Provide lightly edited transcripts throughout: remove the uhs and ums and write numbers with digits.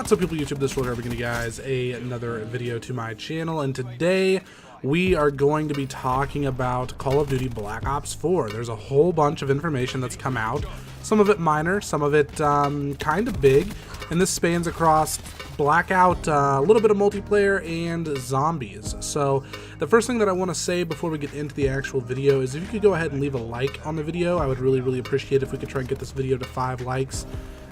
What's up, people? YouTube, this is bringing you guys another video to my channel, and today we are going to be talking about Call of Duty Black Ops 4. There's a whole bunch of information that's come out, some of it minor, some of it kind of big, and this spans across Blackout, a little bit of multiplayer, and zombies. So the first thing that I want to say before we get into the actual video is if you could go ahead and leave a like on the video. I would really appreciate it if we could try and get this video to 5 likes.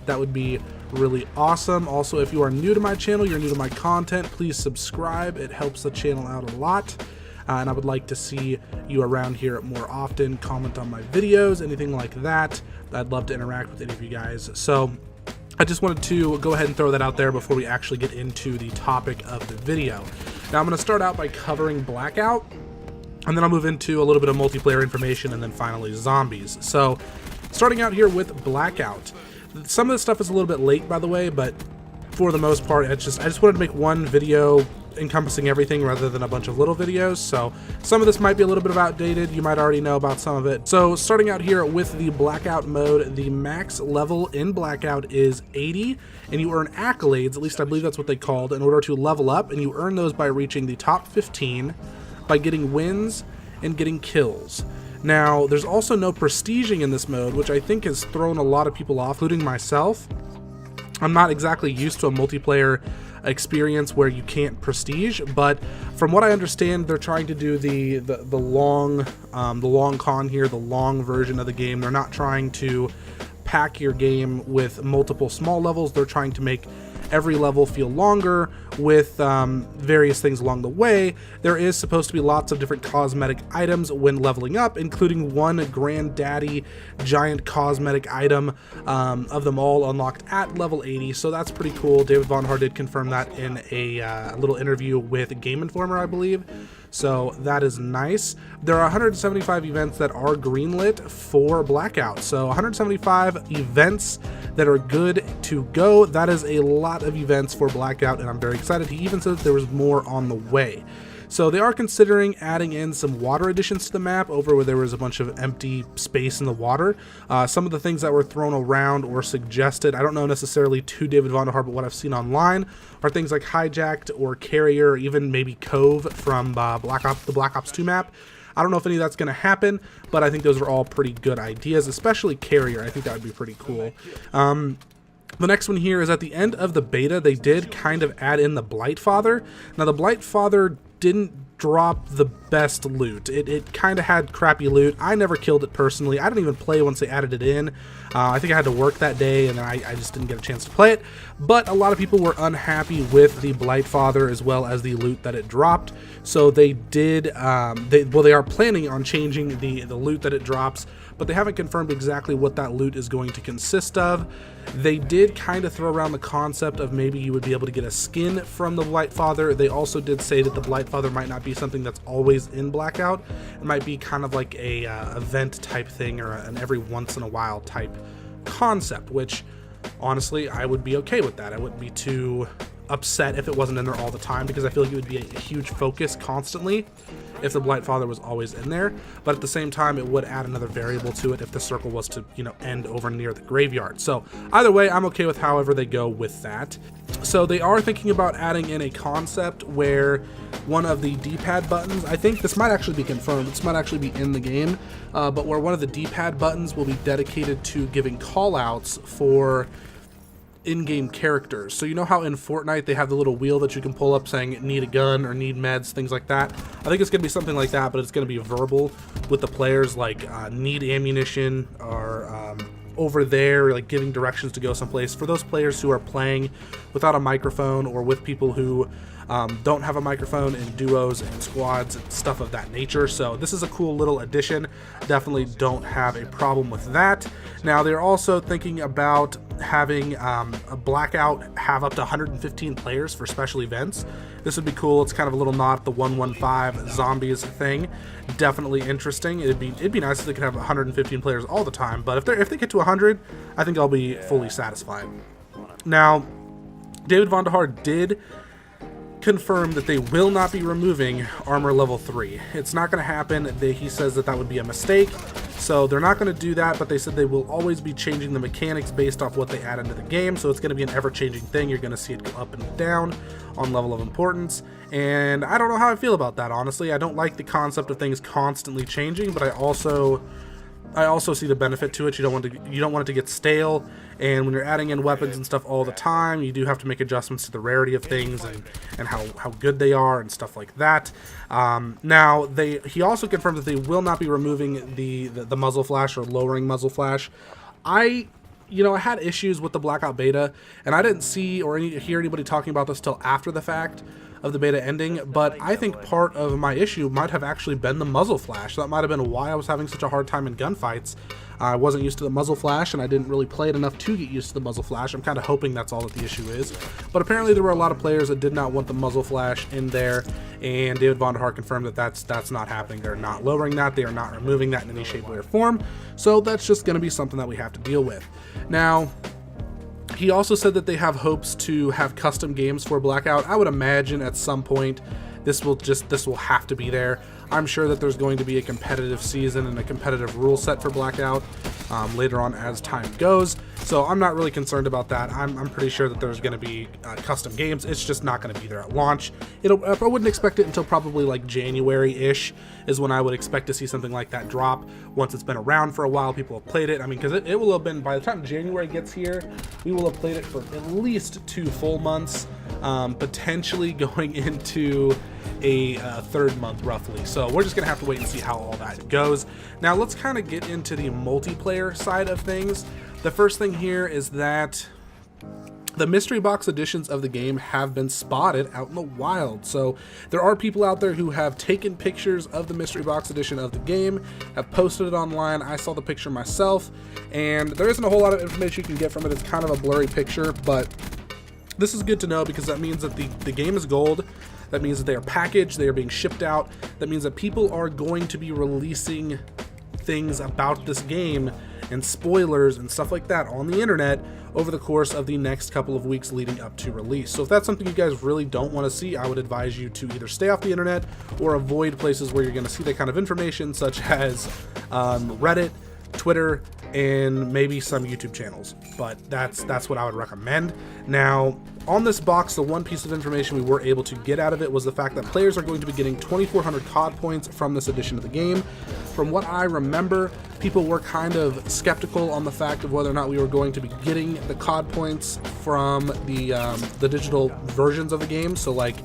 That would be really awesome. Also, if you are new to my channel, you're new to my content, please subscribe. It helps the channel out a lot. And I would like to see you around here more often. Comment on my videos, anything like that. I'd love to interact with any of you guys. So I just wanted to go ahead and throw that out there before we actually get into the topic of the video. Now I'm going to start out by covering Blackout, and then I'll move into a little bit of multiplayer information, and then finally zombies. So starting out here with Blackout. Some of this stuff is a little bit late, by the way, but for the most part, I just wanted to make one video encompassing everything rather than a bunch of little videos. So some of this might be a little bit outdated. You might already know about some of it. So starting out here with the Blackout mode, the max level in Blackout is 80, and you earn accolades, at least I believe that's what they called, in order to level up, and you earn those by reaching the top 15, by getting wins, and getting kills. Now, there's also no prestiging in this mode, which I think has thrown a lot of people off, including myself. I'm not exactly used to a multiplayer experience where you can't prestige, but from what I understand, they're trying to do the long con here, the long version of the game. They're not trying to pack your game with multiple small levels. They're trying to make every level feel longer with various things along the way. There is supposed to be lots of different cosmetic items when leveling up, including one granddaddy giant cosmetic item of them all unlocked at level 80, so that's pretty cool. David Vonhar did confirm that in a little interview with Game Informer, I believe. So that is nice. There are 175 events that are greenlit for Blackout. So 175 events that are good to go. That is a lot of events for Blackout, and I'm very excited. He even said that there was more on the way. So they are considering adding in some water additions to the map over where there was a bunch of empty space in the water. Some of the things that were thrown around or suggested, I don't know necessarily to David Vonhar, but what I've seen online are things like Hijacked or Carrier, or even maybe Cove from the Black Ops 2 map. I don't know if any of that's going to happen, but I think those are all pretty good ideas, especially Carrier. I think that would be pretty cool. The next one here is at the end of the beta, they did kind of add in the Blightfather. Now, the Blightfather didn't drop the best loot. It kind of had crappy loot. I never killed it personally. I didn't even play once they added it in. I think I had to work that day, and then I just didn't get a chance to play it. But a lot of people were unhappy with the Blightfather as well as the loot that it dropped. So they did, they are planning on changing the loot that it drops, but they haven't confirmed exactly what that loot is going to consist of. They did kind of throw around the concept of maybe you would be able to get a skin from the Blightfather. They also did say that the Blightfather might not be something that's always in Blackout. It might be kind of like a event type thing, or an every once in a while type concept, which honestly I would be okay with that. I wouldn't be too upset if it wasn't in there all the time, because I feel like it would be a huge focus constantly if the Blightfather was always in there. But at the same time, it would add another variable to it if the circle was to, you know, end over near the graveyard. So either way, I'm okay with however they go with that. So they are thinking about adding in a concept where one of the D-pad buttons, I think this might actually be confirmed, this might actually be in the game, but where one of the D-pad buttons will be dedicated to giving call-outs for in-game characters. So you know how in Fortnite they have the little wheel that you can pull up saying need a gun or need meds, things like that? I think it's going to be something like that, but it's going to be verbal with the players, like need ammunition, or over there, like giving directions to go someplace. For those players who are playing without a microphone, or with people who don't have a microphone, in duos and squads and stuff of that nature. So this is a cool little addition. Definitely don't have a problem with that. Now they're also thinking about having a Blackout have up to 115 players for special events. This would be cool. It's kind of a little nod at the 115 zombies thing. Definitely interesting. It'd be nice if they could have 115 players all the time, but if they get to 100, I think I'll be fully satisfied. Now, David Vonhar did confirm that they will not be removing armor level 3. It's not going to happen. He says that would be a mistake. So they're not going to do that, but they said they will always be changing the mechanics based off what they add into the game. So it's going to be an ever-changing thing. You're going to see it go up and down on level of importance. And I don't know how I feel about that, honestly. I don't like the concept of things constantly changing, but I also see the benefit to it. You don't want it to get stale, and when you're adding in weapons and stuff all the time, you do have to make adjustments to the rarity of things and how good they are and stuff like that. Now he also confirmed that they will not be removing the muzzle flash or lowering muzzle flash. I had issues with the Blackout beta, and I didn't see or hear anybody talking about this till after the fact of the beta ending, but I think part of my issue might have actually been the muzzle flash. That might have been why I was having such a hard time in gunfights. I wasn't used to the muzzle flash, and I didn't really play it enough to get used to the muzzle flash. I'm kind of hoping that's all that the issue is. But apparently there were a lot of players that did not want the muzzle flash in there, and David Vonderhaar confirmed that that's not happening. They're not lowering that. They are not removing that in any shape, way, or form. So that's just going to be something that we have to deal with. Now, he also said that they have hopes to have custom games for Blackout. I would imagine at some point this will have to be there. I'm sure that there's going to be a competitive season and a competitive rule set for Blackout later on as time goes. So I'm not really concerned about that. I'm pretty sure that there's going to be custom games. It's just not going to be there at launch. I wouldn't expect it until probably like January-ish is when I would expect to see something like that drop. Once it's been around for a while, people have played it. I mean, because it will have been, by the time January gets here, we will have played it for at least 2 full months, potentially going into a third month roughly. So we're just gonna have to wait and see how all that goes. Now let's kind of get into the multiplayer side of things. The first thing here is that the mystery box editions of the game have been spotted out in the wild. So there are people out there who have taken pictures of the mystery box edition of the game, have posted it online. I saw the picture myself, and there isn't a whole lot of information you can get from it. It's kind of a blurry picture, but this is good to know because that means that the game is gold. That means that they are packaged, they are being shipped out. That means that people are going to be releasing things about this game and spoilers and stuff like that on the internet over the course of the next couple of weeks leading up to release. So if that's something you guys really don't want to see, I would advise you to either stay off the internet or avoid places where you're going to see that kind of information, such as Reddit, Twitter, and maybe some YouTube channels. But that's what I would recommend. Now, on this box, the one piece of information we were able to get out of it was the fact that players are going to be getting 2,400 COD points from this edition of the game. From what I remember, people were kind of skeptical on the fact of whether or not we were going to be getting the COD points from the digital versions of the game. So like,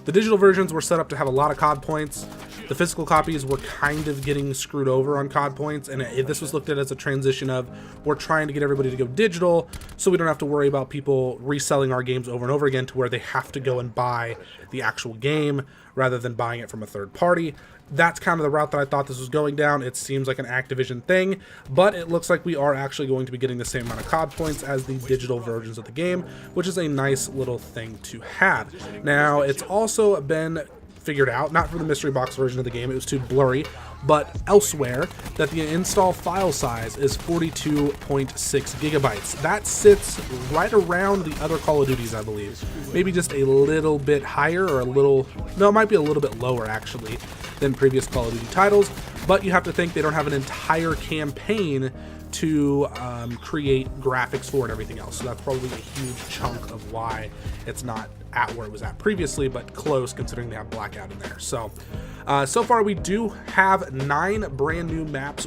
the digital versions were set up to have a lot of COD points. The physical copies were kind of getting screwed over on COD points, and this was looked at as a transition of, we're trying to get everybody to go digital so we don't have to worry about people reselling our games over and over again to where they have to go and buy the actual game rather than buying it from a third party. That's kind of the route that I thought this was going down. It seems like an Activision thing, but it looks like we are actually going to be getting the same amount of COD points as the digital versions of the game, which is a nice little thing to have. Now, it's also been figured out, not for the mystery box version of the game, it was too blurry, but elsewhere, that the install file size is 42.6 gigabytes. That sits right around the other Call of Duties, I believe. Maybe just a little bit higher, or no, it might be a little bit lower actually than previous Call of Duty titles, but you have to think they don't have an entire campaign to create graphics for and everything else. So that's probably a huge chunk of why it's not at where it was at previously, but close considering they have Blackout in there. So, so far we do have 9 brand new maps.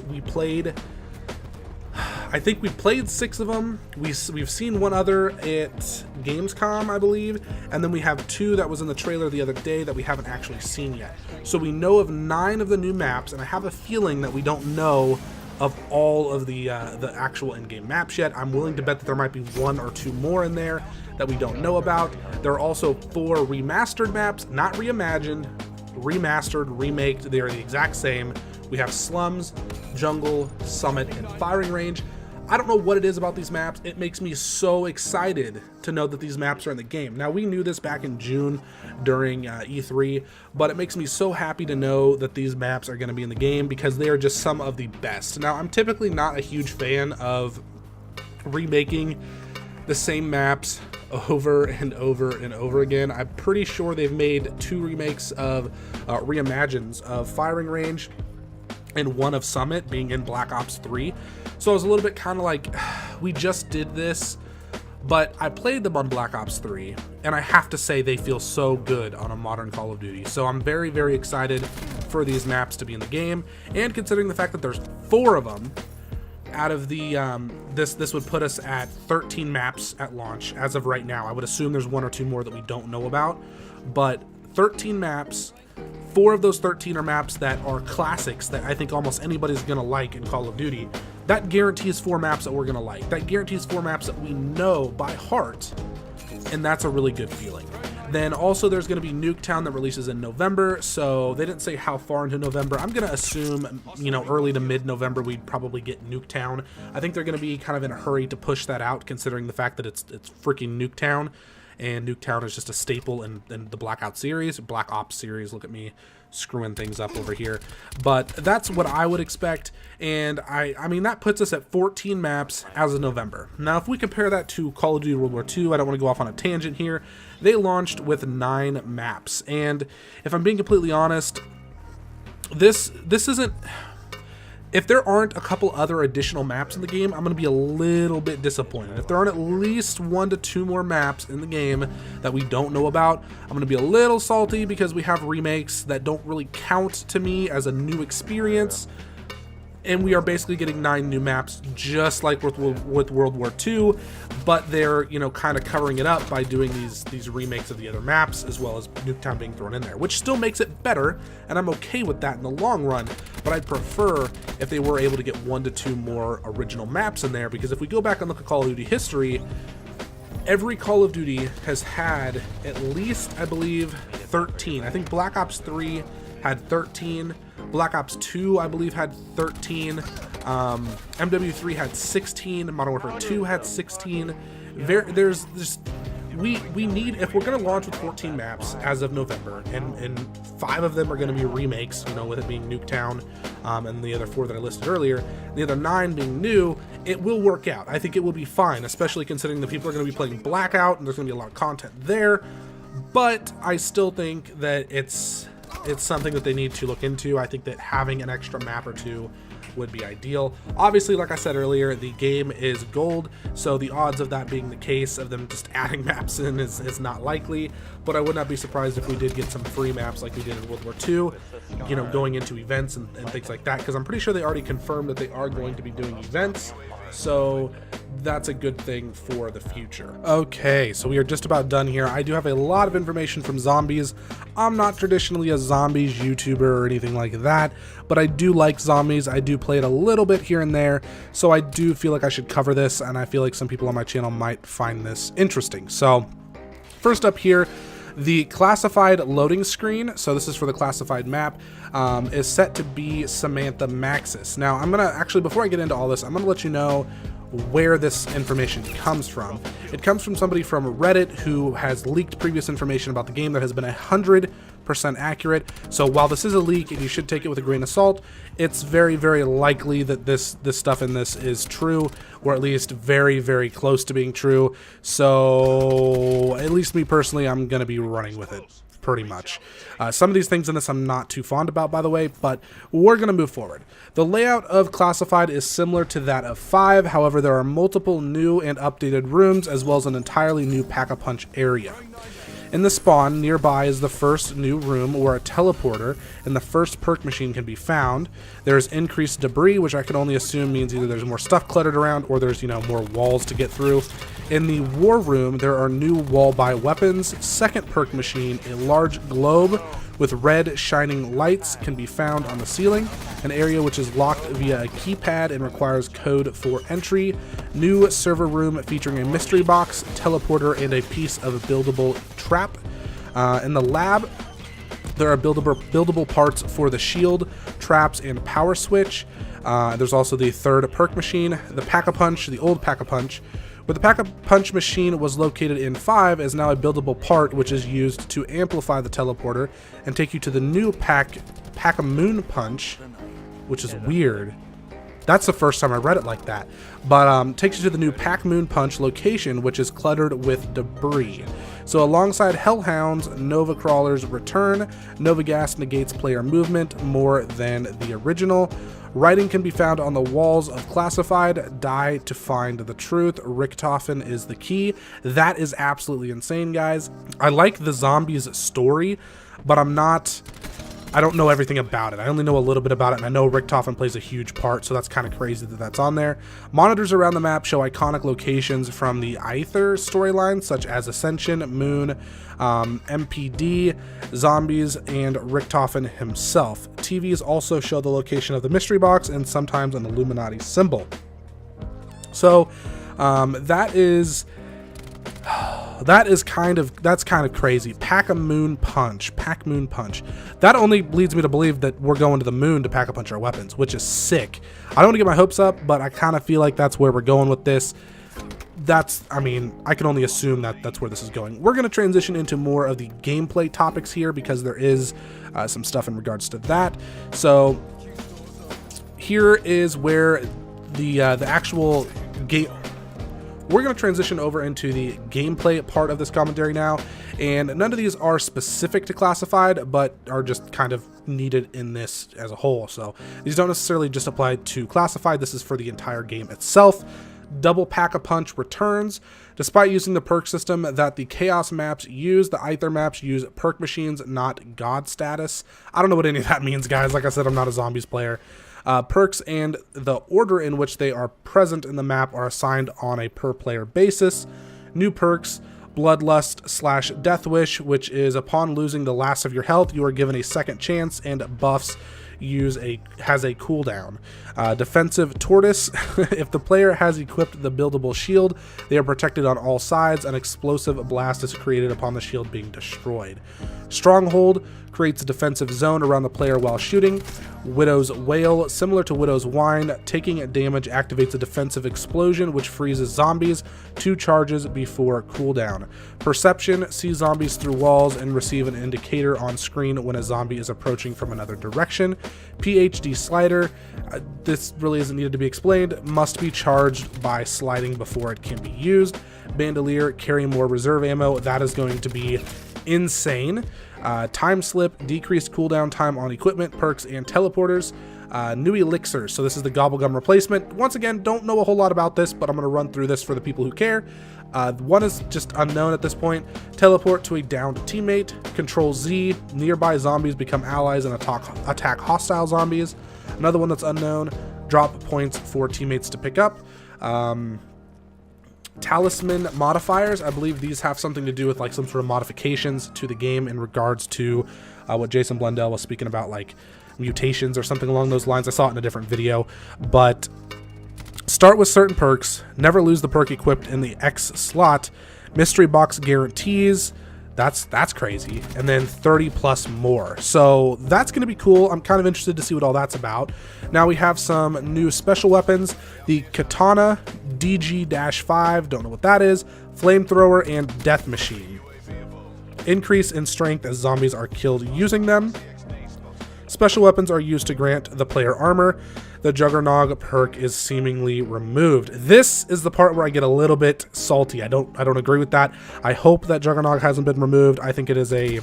I think we played 6 of them. We've seen one other at Gamescom, I believe, and then we have 2 that was in the trailer the other day that we haven't actually seen yet. So we know of 9 of the new maps, and I have a feeling that we don't know of all of the actual in-game maps yet. I'm willing to bet that there might be 1 or 2 more in there that we don't know about. There are also 4 remastered maps, not reimagined, remastered, remaked. They are the exact same. We have Slums, Jungle, Summit, and Firing Range. I don't know what it is about these maps. It makes me so excited to know that these maps are in the game. Now, we knew this back in June during E3, but it makes me so happy to know that these maps are going to be in the game because they are just some of the best. Now, I'm typically not a huge fan of remaking the same maps over and over and over again. I'm pretty sure they've made 2 remakes of reimagines of Firing Range and one of Summit being in Black Ops 3. So I was a little bit kind of like, we just did this, but I played them on Black Ops 3, and I have to say they feel so good on a modern Call of Duty. So I'm very, very excited for these maps to be in the game, and considering the fact that there's 4 of them, out of the, this would put us at 13 maps at launch as of right now. I would assume there's 1 or 2 more that we don't know about, but 13 maps. 4 of those 13 are maps that are classics that I think almost anybody's gonna like in Call of Duty. That guarantees 4 maps that we're gonna like. That guarantees 4 maps that we know by heart, and that's a really good feeling. Then also there's gonna be Nuketown that releases in November, so they didn't say how far into November. I'm gonna assume, you know, early to mid-November we'd probably get Nuketown. I think they're gonna be kind of in a hurry to push that out, considering the fact that it's freaking Nuketown. And Nuketown is just a staple in the Blackout series, Black Ops series. Look at me screwing things up over here. But that's what I would expect, and I mean, that puts us at 14 maps as of November. Now, if we compare that to Call of Duty World War II, I don't want to go off on a tangent here, they launched with 9 maps, and if I'm being completely honest, this isn't... If there aren't a couple other additional maps in the game, I'm going to be a little bit disappointed. If there aren't at least 1 to 2 more maps in the game that we don't know about, I'm going to be a little salty because we have remakes that don't really count to me as a new experience. And we are basically getting 9 new maps, just like with World War II, but they're, you know, kind of covering it up by doing these remakes of the other maps, as well as Nuketown being thrown in there, which still makes it better, and I'm okay with that in the long run. But I'd prefer if they were able to get 1 to 2 more original maps in there, because if we go back and look at Call of Duty history, every Call of Duty has had at least, I believe, 13. I think Black Ops 3 had 13. Black Ops 2, I believe, had 13. MW3 had 16. Modern Warfare 2 had 16. We need, if we're going to launch with 14 maps as of November, and 5 of them are going to be remakes, you know, with it being Nuketown, and the other 4 that I listed earlier, the other 9 being new, it will work out. I think it will be fine, especially considering the people are going to be playing Blackout, and there's going to be a lot of content there. But I still think that it's something that they need to look into. I think that having an extra map or 2 would be ideal. Obviously, like I said earlier, the game is gold, so the odds of that being the case, of them just adding maps in, is not likely, but I would not be surprised if we did get some free maps like we did in World War II, you know, going into events and things like that, because I'm pretty sure they already confirmed that they are going to be doing events, so that's a good thing for the future. Okay, so we are just about done here. I do have a lot of information from zombies. I'm not traditionally a zombies YouTuber or anything like that, but I do like zombies. I do play it a little bit here and there, so I do feel like I should cover this, and I feel like some people on my channel might find this interesting. So first up here, the classified loading screen, so this is for the classified map, is set to be Samantha Maxis. Now, I'm gonna actually, before I get into all this, I'm gonna let you know where this information comes from. It comes from somebody from Reddit who has leaked previous information about the game that has been 100% accurate. So while this is a leak and you should take it with a grain of salt, it's very, very likely that this stuff in this is true, or at least very, very close to being true. So at least me personally, I'm gonna be running with it pretty much. Some of these things in this I'm not too fond about, by the way, but we're going to move forward. The layout of Classified is similar to that of 5, however there are multiple new and updated rooms, as well as an entirely new Pack-a-Punch area. In the spawn, nearby is the first new room where a teleporter and the first perk machine can be found. There's increased debris, which I can only assume means either there's more stuff cluttered around or there's, you know, more walls to get through. In the war room, there are new wall-by weapons. Second perk machine, a large globe with red shining lights can be found on the ceiling, an area which is locked via a keypad and requires code for entry. New server room featuring a mystery box, teleporter, and a piece of buildable trap. In the lab, there are buildable parts for the shield, traps, and power switch. There's also the third perk machine, the Pack-a-Punch, the old Pack-a-Punch. Where the Pack-a-Punch machine was located in 5 is now a buildable part which is used to amplify the teleporter and take you to the new Pack-a-Moon Punch, which is weird. That's the first time I read it like that. But takes you to the new Pack-Moon Punch location, which is cluttered with debris. So alongside Hellhounds, Nova Crawlers return. Nova Gas negates player movement more than the original. Writing can be found on the walls of Classified. Die to find the truth. Richtofen is the key. That is absolutely insane, guys. I like the zombies story, but I don't know everything about it. I only know a little bit about it, and I know Richtofen plays a huge part, so that's kind of crazy that that's on there. Monitors around the map show iconic locations from the Aether storyline, such as Ascension, Moon, MPD, Zombies, and Richtofen himself. TVs also show the location of the mystery box and sometimes an Illuminati symbol. So that's kind of crazy. Pack a moon punch. That only leads me to believe that we're going to the moon to pack a punch our weapons, which is sick. I don't want to get my hopes up, but I kind of feel like that's where we're going with this. I mean, I can only assume that that's where this is going. We're going to transition into more of the gameplay topics here because there is some stuff in regards to that. So here is where the actual game. We're going to transition over into the gameplay part of this commentary now, and none of these are specific to Classified, but are just kind of needed in this as a whole. So these don't necessarily just apply to Classified. This is for the entire game itself. Double Pack-a-Punch returns. Despite using the perk system that the Chaos maps use, the Aether maps use perk machines, not god status. I don't know what any of that means, guys. Like I said, I'm not a Zombies player. Perks and the order in which they are present in the map are assigned on a per player basis. New perks, Bloodlust / Death Wish, which is upon losing the last of your health, you are given a second chance, and buffs has a cooldown. Defensive Tortoise, if the player has equipped the buildable shield, they are protected on all sides. An explosive blast is created upon the shield being destroyed. Stronghold creates a defensive zone around the player while shooting. Widow's Wail, similar to Widow's Wine, taking damage activates a defensive explosion which freezes zombies 2 charges before cooldown. Perception, see zombies through walls and receive an indicator on screen when a zombie is approaching from another direction. PhD Slider, this really isn't needed to be explained, must be charged by sliding before it can be used. Bandolier, carry more reserve ammo, that is going to be insane. Time Slip, decreased cooldown time on equipment, perks, and teleporters. New Elixir, so this is the Gobblegum replacement. Once again, don't know a whole lot about this, but I'm going to run through this for the people who care. One is just unknown at this point. Teleport to a downed teammate. Control Z, nearby zombies become allies and attack hostile zombies. Another one that's unknown, drop points for teammates to pick up. Talisman modifiers, I believe these have something to do with like some sort of modifications to the game in regards to what Jason Blundell was speaking about, like mutations or something along those lines. I saw it in a different video, but start with certain perks, never lose the perk equipped in the X slot, mystery box guarantees, that's crazy, and then 30 plus more. So that's going to be cool. I'm kind of interested to see what all that's about. Now we have some new special weapons, the Katana DG-5, don't know what that is, Flamethrower, and Death Machine. Increase in strength as zombies are killed using them. Special weapons are used to grant the player armor. The Juggernog perk is seemingly removed. This is the part where I get a little bit salty. I don't agree with that. I hope that Juggernog hasn't been removed. I think it is a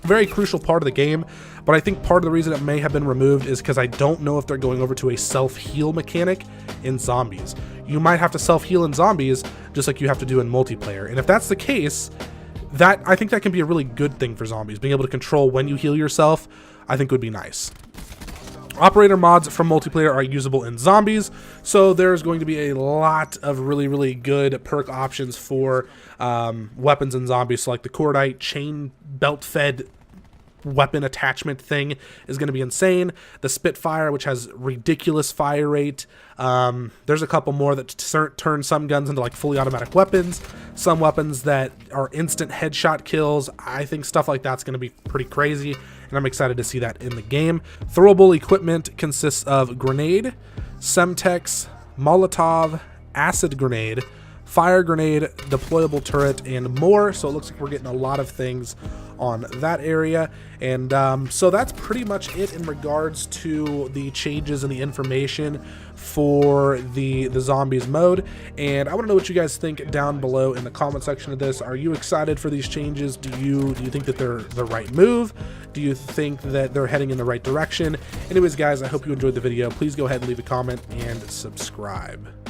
very crucial part of the game, but I think part of the reason it may have been removed is because I don't know if they're going over to a self-heal mechanic in zombies. You might have to self-heal in zombies just like you have to do in multiplayer, and if that's the case, I think that can be a really good thing for zombies. Being able to control when you heal yourself, I think would be nice. Operator mods from multiplayer are usable in zombies, so there's going to be a lot of really good perk options for weapons in zombies. So like the Cordite chain belt fed weapon attachment thing is going to be insane. The Spitfire, which has ridiculous fire rate. There's a couple more that turn some guns into like fully automatic weapons. Some weapons that are instant headshot kills. I think stuff like that's going to be pretty crazy, and I'm excited to see that in the game. Throwable equipment consists of grenade, Semtex, Molotov, acid grenade, fire grenade, deployable turret, and more. So it looks like we're getting a lot of things on that area. And so that's pretty much it in regards to the changes and the information for the zombies mode. And I want to know what you guys think down below in the comment section of this. Are you excited for these changes? Do you think that they're the right move? Do you think that they're heading in the right direction? Anyways, guys, I hope you enjoyed the video. Please go ahead and leave a comment and subscribe.